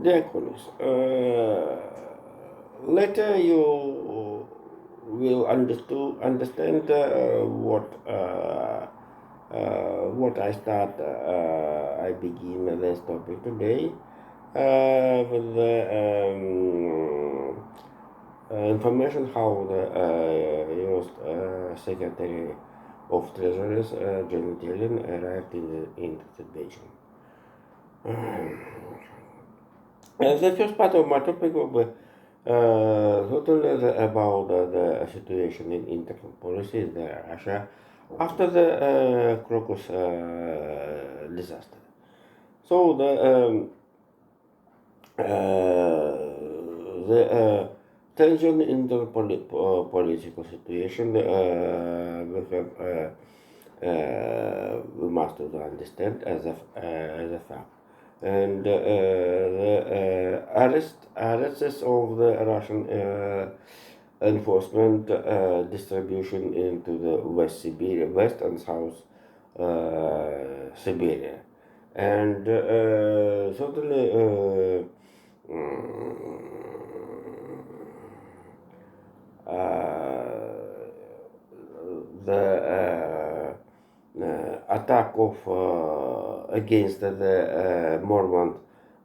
Dear colleagues, later you will understand what I begin this topic today with the information how the U.S. Secretary of Treasury Janet Yellen arrived in the situation. The first part of my topic will be totally about the situation in internal policy in Russia after the Crocus disaster. So the tension in the political situation we must understand as a fact. And the arrests of the Russian enforcement distribution into the West Siberia, West and South Siberia, and certainly the attack of against the Mormon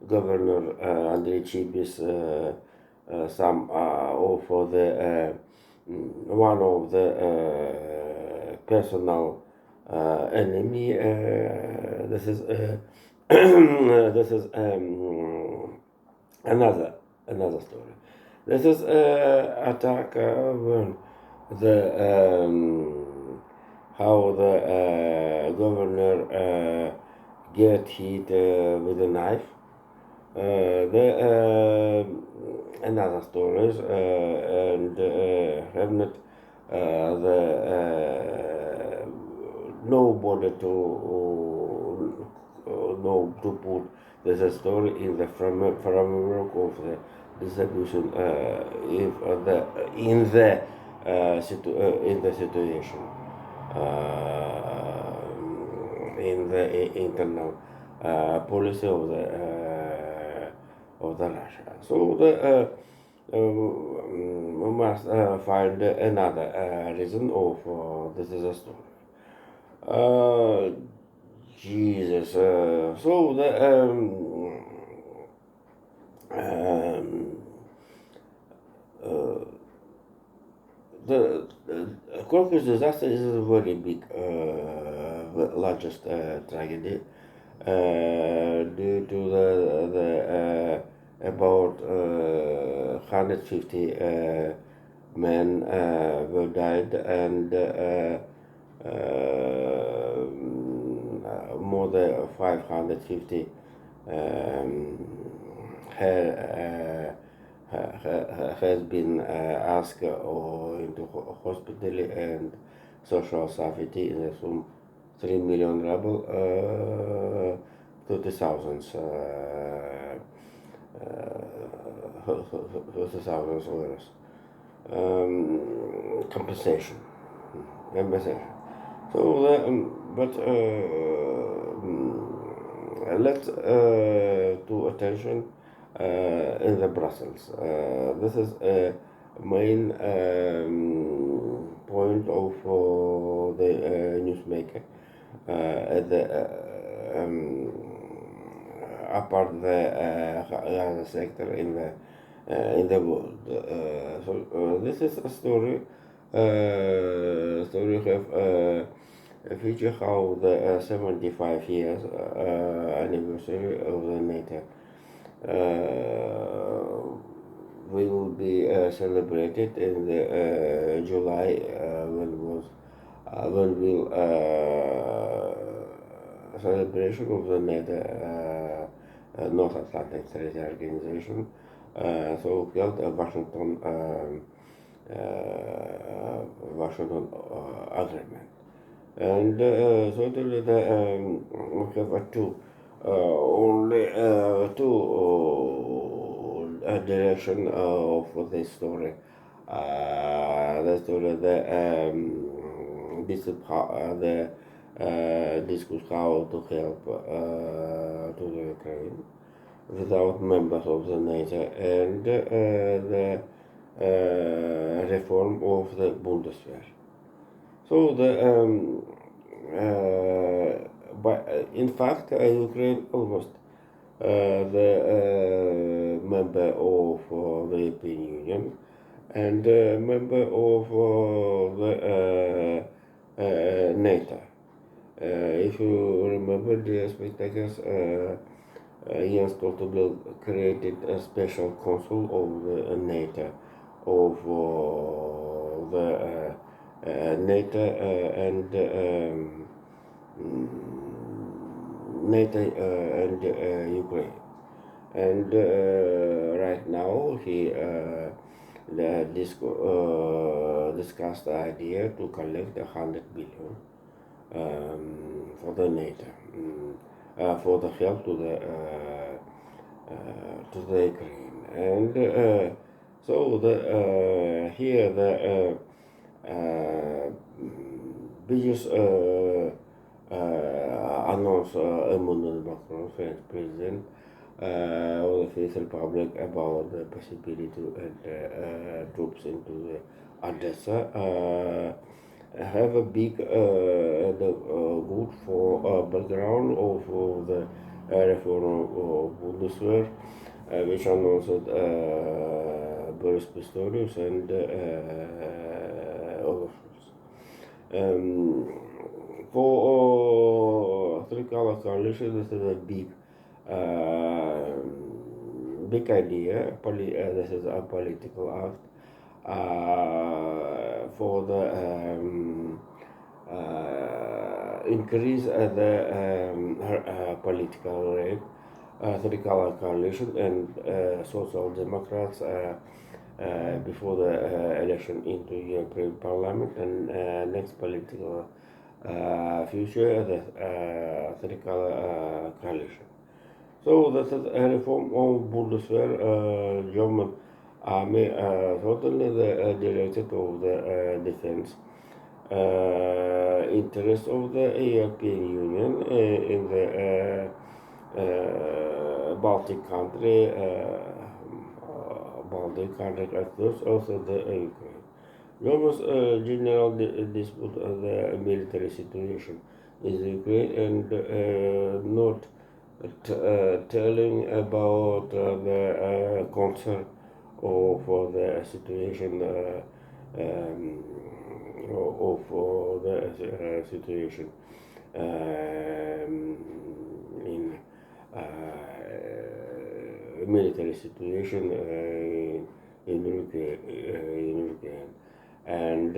governor Andrei Chibis, some of the one of the personal enemy. This is this is another story. This is attack when the how the governor get hit with a knife. The another stories and have not the nobody to know to put this story in the framework of the distribution if the in the situation in the internal policy of the Russia. So the we must find another reason of this is a story. Jesus. So the Crocus disaster is a very big, the largest tragedy due to the about 150 men were died and more than 550 has been asked into hospital and social safety in some 3 million ruble, 30,000 euros compensation. So, but let's to attention in the Brussels. This is a main point of the newsmaker at the apart the Gaza sector in the world. So this is a story. Story have a feature how the 75 years anniversary of the NATO will be celebrated in the July when will celebration of the NATO North Atlantic Treaty Organization, so called Washington Agreement. And certainly we have only two direction of this story. The story this is how the discuss how to help to the Ukraine. without members of the NATO, and the reform of the Bundeswehr. So but in fact, Ukraine almost the member of the European Union and member of the NATO. If you remember, dear spectators, Jens Stoltenberg created a special council of the NATO, of the NATO and NATO and Ukraine. And right now he discussed the idea to collect 100 billion for the NATO, for the help to the Ukraine. And so the here the biggest announced Emmanuel Macron, French president of the Fifth Republic, about the possibility to enter troops into the Odessa. Have a big good for background of the reform of Bundeswehr, which announced Boris Pistorius and others. For Tricolor Coalition, this is a big idea. This is a political act for the increase the political rate. Tricolor Coalition and Social Democrats before the election into European Parliament and next political future, the Tricolor Coalition. So that is a reform of Bundeswehr, German army, totally the directed of the defense interest of the European Union in the Baltic country, also the Ukraine. Almost general dispute of the military situation in Ukraine and not telling about the concern for the situation of the situation in military situation in Ukraine, and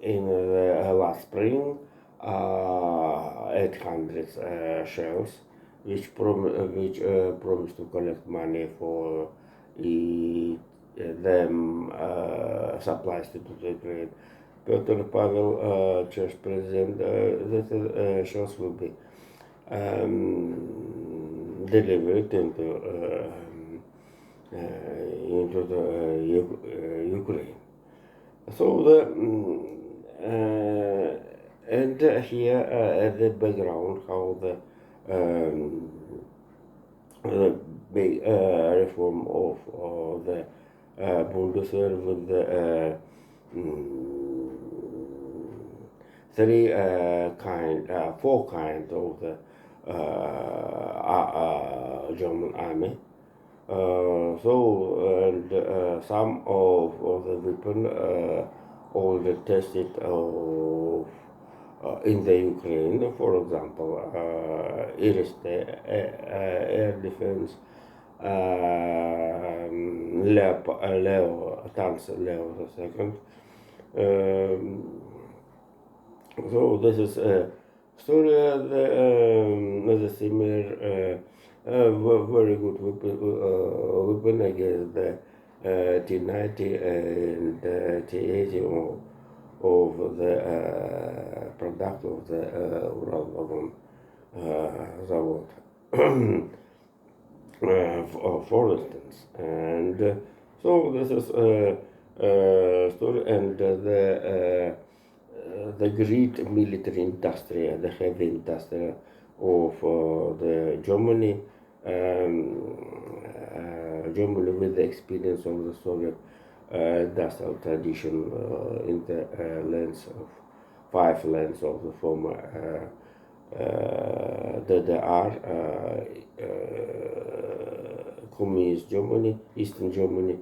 in the last spring, 800 shells, which promised to collect money for them supplies to the Ukraine. Petr Pavel, Czech president, that shells will be delivered into the Ukraine. So and here at the background how the big reform of the Bundeswehr with the four kind of the German army. And some of the weapon already tested in the Ukraine, for example, air defense, Leo tanks, Leo II. So this is a story the similar very good weapon against the T-90 and T-80 of the product of the Uralvagon Zavod, for instance. And so this is a story, and the the great military industry, the heavy industry of the Germany, Germany with the experience of the Soviet industrial tradition in the lands of 5 lands of the former DDR, communist Germany, Eastern Germany,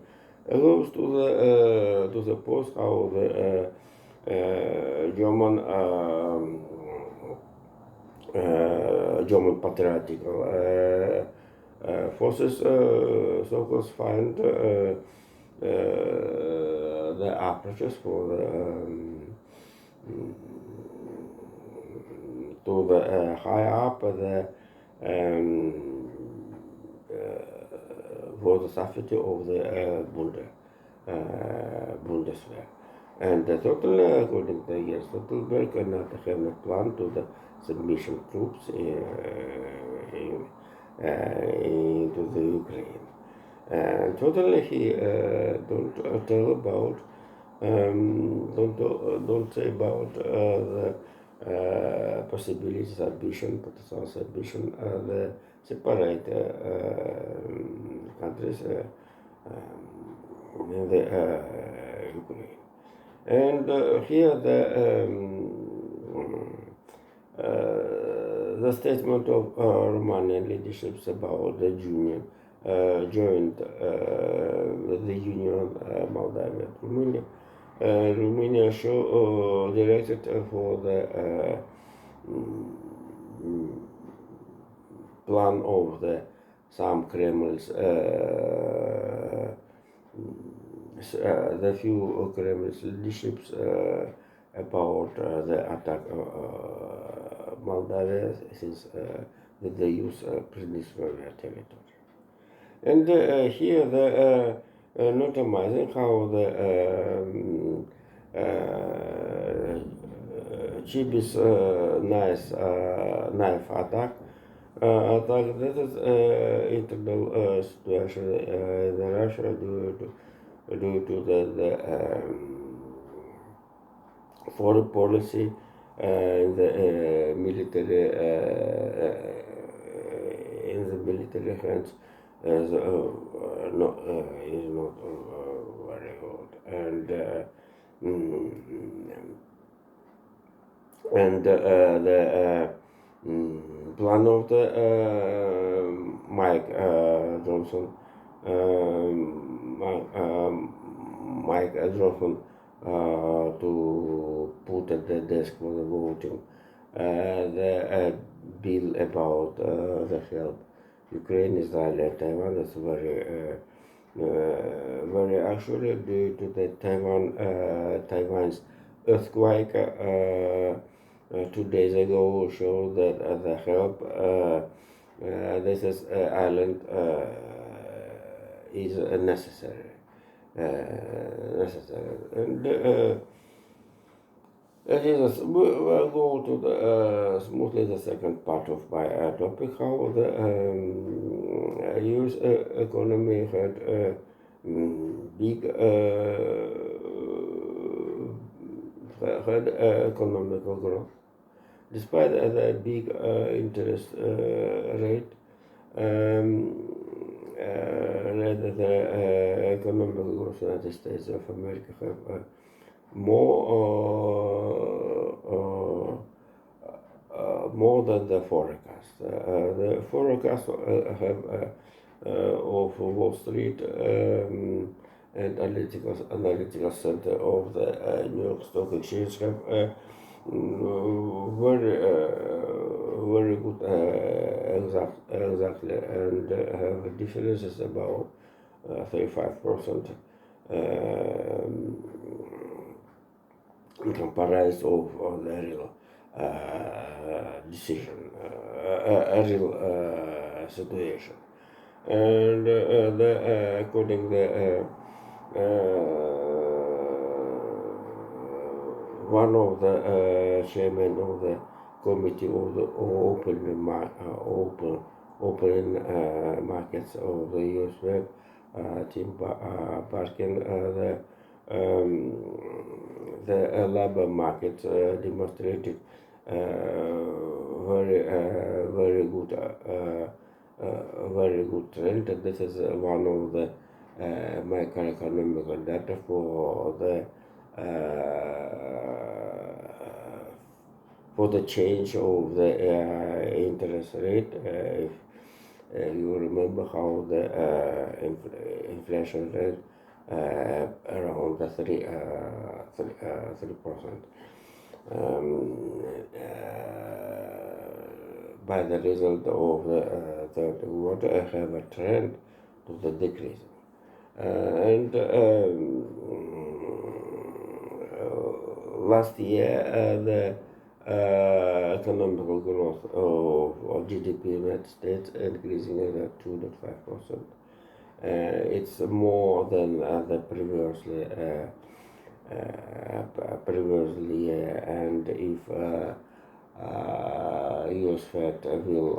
goes to the post how the German German patriotic forces so-called find the approaches for the to the high up the for the safety of the Bundeswehr. And totally, according to Jens Stoltenberg, not have not planned to the submission troops into the Ukraine. And totally, he don't tell about don't say about the possibilities, ambition, potential ambition, the separate countries in the Ukraine. And here the statement of Romanian leaderships about the union joined the Union Moldavia and Romania. Romania show directed for the plan of the some Kreml's the few Kreml's leaderships about the attack Moldavia since they use Pridnestrovia territory. And here the not amazing how the Chibis nice knife attack. This is internal situation in Russia due to the foreign policy in the military hands is not very good, and the plan of the Mike Johnson, Mike Johnson to put at the desk for the voting the bill about the help Ukraine, Israel, and Taiwan. That's very actually due to the Taiwan's earthquake 2 days ago showed that the help this is island is necessary, and we'll go to the smoothly the second part of my topic, how the U.S. economy had big economical growth, despite the big interest rate. The economic growth in the United States of America have more than the forecast. The forecast have of Wall Street and analytical center of the New York Stock Exchange have very good exactly, and have differences about 35% in comparison of the real decision, a real situation. And according the one of the chairman of the committee of the open markets of the U.S. Web, Tim Parkin, um, the labor market demonstrated very good trend. This is one of the macroeconomic data for the change of the interest rate. If you remember how the inflation rate around the 3%. By the result of the third quarter, have a trend to the decrease. And last year, the economical growth of GDP in the United States increasing at 2.5%. It's more than the previously year, and if US Fed will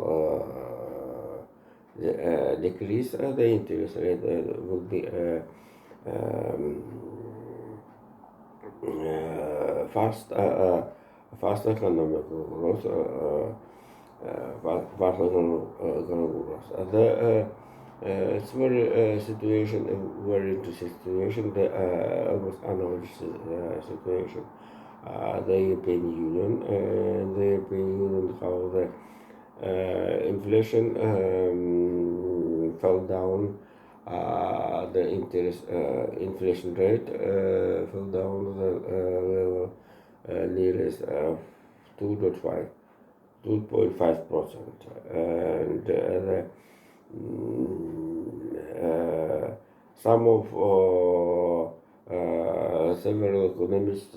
decrease the interest rate, will be fast economic growth. It's very very interesting situation. The almost analogous situation. The European Union, how the inflation fell down. The inflation rate fell down to the level nearest 2.5%, and some of several economists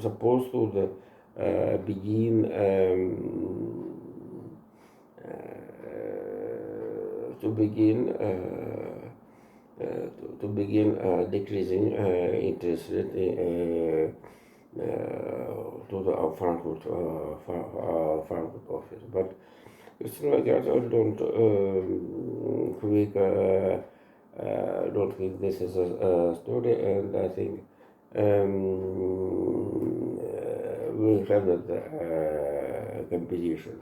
supposed to begin decreasing interest rate to the Frankfurt office, but Christine Lagarde don't think this is a story, and I think we have that competition.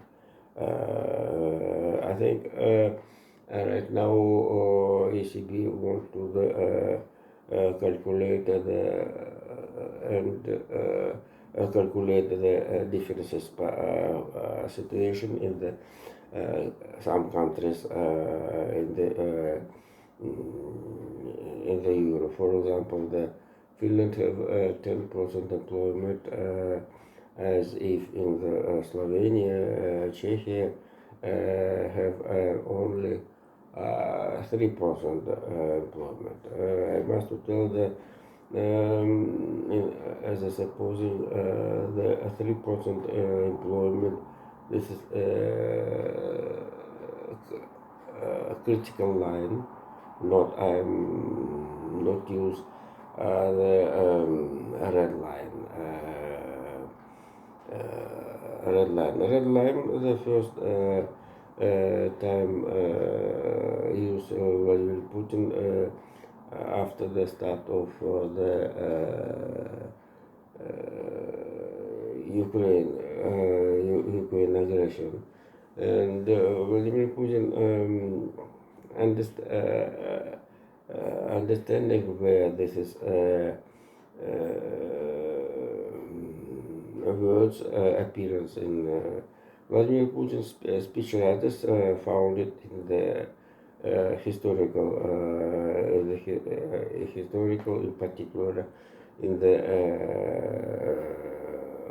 I think right now ECB wants to calculate calculate the differences situation in the some countries in the euro. For example, the Finland have 10% employment, as if in the Slovenia, Czechia have only 3% employment. I must tell that as I supposing the 3% employment, this is a critical line. Not use the red line. Red line. The first time used Vladimir Putin after the start of the Ukraine aggression, and Vladimir Putin understanding where this is words appearance in Vladimir Putin's speech writers found it in the historical, in particular, in the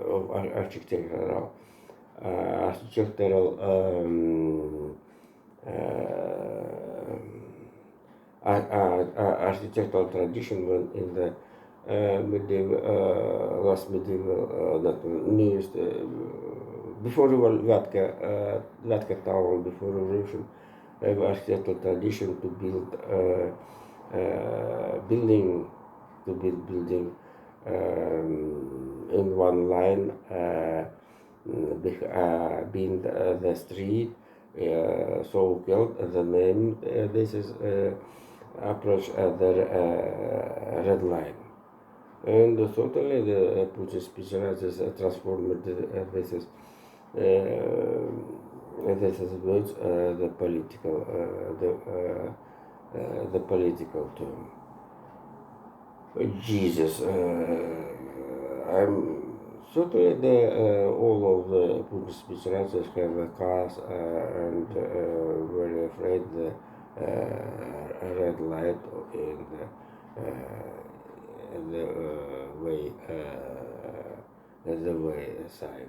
of architectural architectural tradition when in the last medieval, not nearest, before Vatka town, before revolution, have architectural tradition to build building in one line being the street, so called the name. This is approach the red line. And totally the Putin speech has transformed this is about the political term. Jesus, I'm certainly all of the Putin speech writers have cars and very afraid the red light in the way the way sign.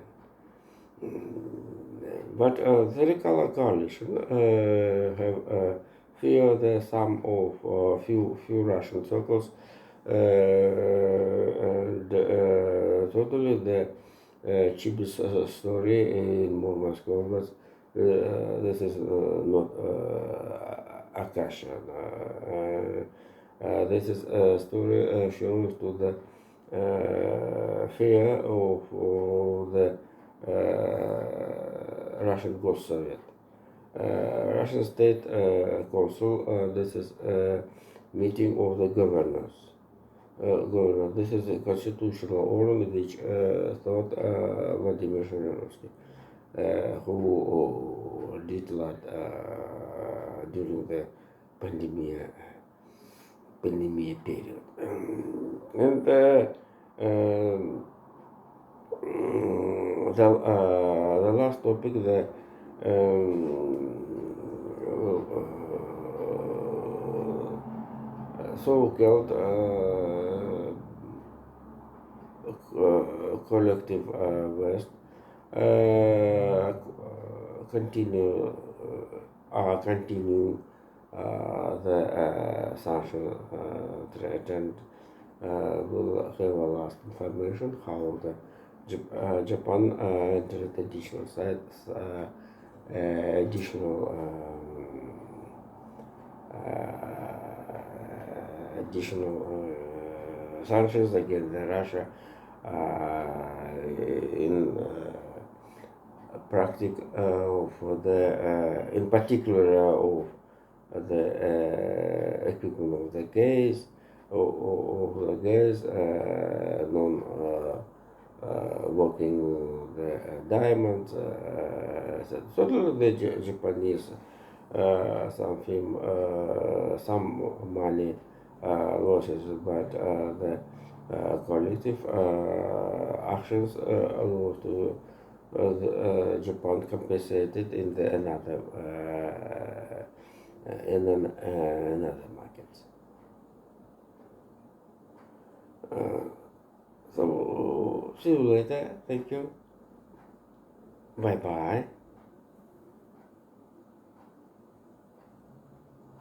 But the color coalition have fear the sum of few Russian circles and totally the cheapest story in Murmansk Oblast. This is not Akasha. This is a story shows to the fear of the Russian Ghost Soviet. Russian State Council, this is a meeting of the governors. This is a constitutional organ which thought Vladimir Zhirinovsky, who did a lot during the pandemic period. And the last topic, the so-called collective West continue the sanction threat and will have a last information how the Japan entered additional sites, additional sanctions against Russia in practice of the in particular of the equipment of the gas non working the diamonds. So the Japanese some money losses, but the collective actions allow to Japan compensated in the another another markets. So see you later. Thank you. Bye bye.